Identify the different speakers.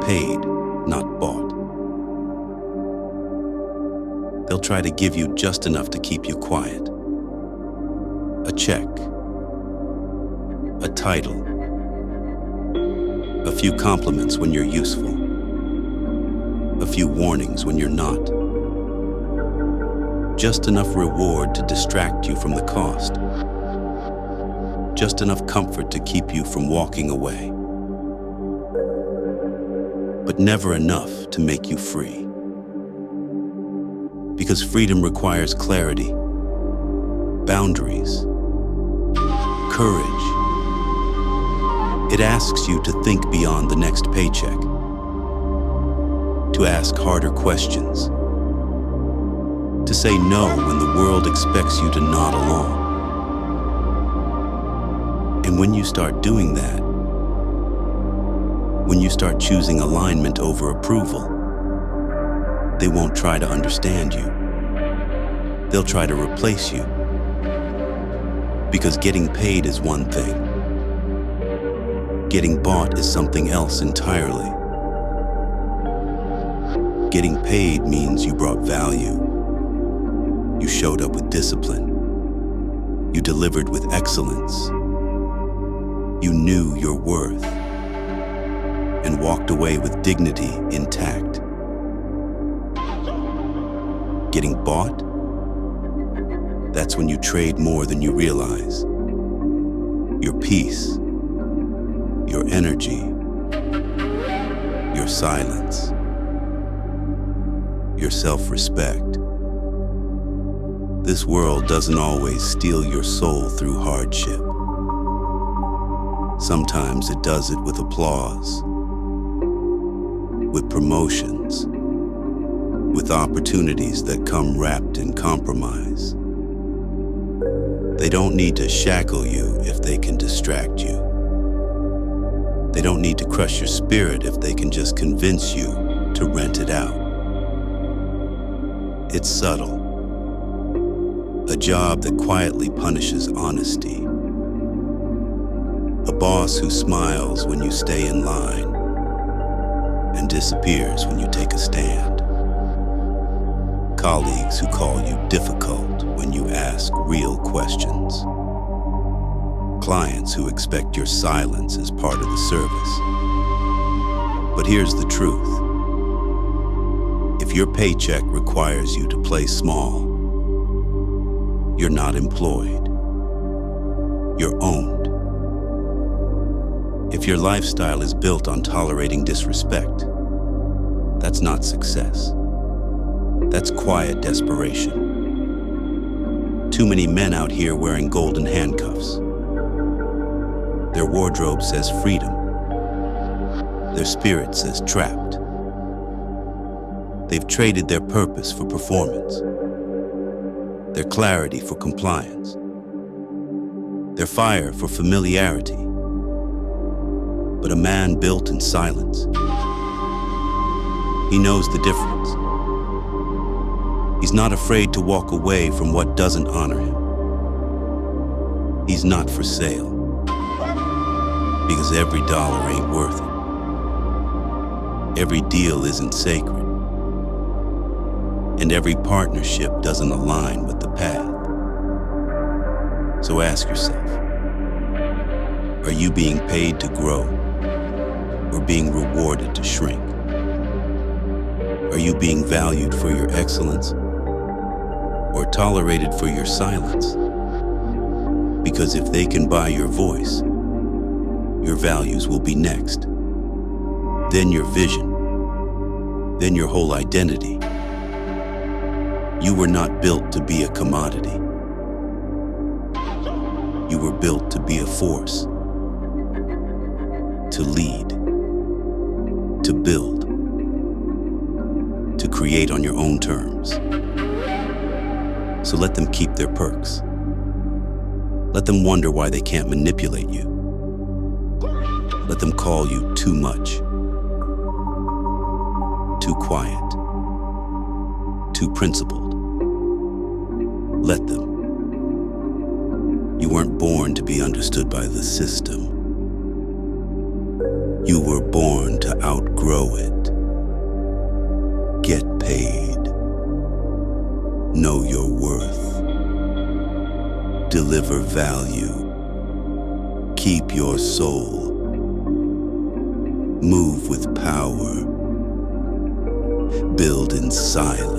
Speaker 1: paid, not bought. They'll try to give you just enough to keep you quiet. A check, a title, a few compliments when you're useful, a few warnings when you're not. Just enough reward to distract you from the cost. Just enough comfort to keep you from walking away. But never enough to make you free. Because freedom requires clarity, boundaries, courage. It asks you to think beyond the next paycheck, to ask harder questions, to say no when the world expects you to nod along. And when you start doing that, when you start choosing alignment over approval, they won't try to understand you. They'll try to replace you. Because getting paid is one thing. Getting bought is something else entirely. Getting paid means you brought value. You showed up with discipline. You delivered with excellence. You knew your worth and walked away with dignity intact. Getting bought? That's when you trade more than you realize. Your peace, your energy, your silence, your self-respect. This world doesn't always steal your soul through hardship. Sometimes it does it with applause, with promotions, with opportunities that come wrapped in compromise. They don't need to shackle you if they can distract you. They don't need to crush your spirit if they can just convince you to rent it out. It's subtle. A job that quietly punishes honesty. A boss who smiles when you stay in line and disappears when you take a stand. Colleagues who call you difficult when you ask real questions. Clients who expect your silence as part of the service. But here's the truth. If your paycheck requires you to play small, you're not employed. You're owned. If your lifestyle is built on tolerating disrespect, that's not success. That's quiet desperation. Too many men out here wearing golden handcuffs. Their wardrobe says freedom. Their spirit says trapped. They've traded their purpose for performance, their clarity for compliance, their fire for familiarity. But a man built in silence, he knows the difference. He's not afraid to walk away from what doesn't honor him. He's not for sale, because every dollar ain't worth it. Every deal isn't sacred. And every partnership doesn't align with the path. So ask yourself, are you being paid to grow or being rewarded to shrink? Are you being valued for your excellence or tolerated for your silence? Because if they can buy your voice, your values will be next. Then your vision, then your whole identity. You were not built to be a commodity. You were built to be a force, to lead, to build, to create on your own terms. So let them keep their perks. Let them wonder why they can't manipulate you. Let them call you too much, too quiet, too principled. Let them. You weren't born to be understood by the system. You were born to outgrow it. Get paid. Know your worth. Deliver value. Keep your soul. Move with power. Build in silence.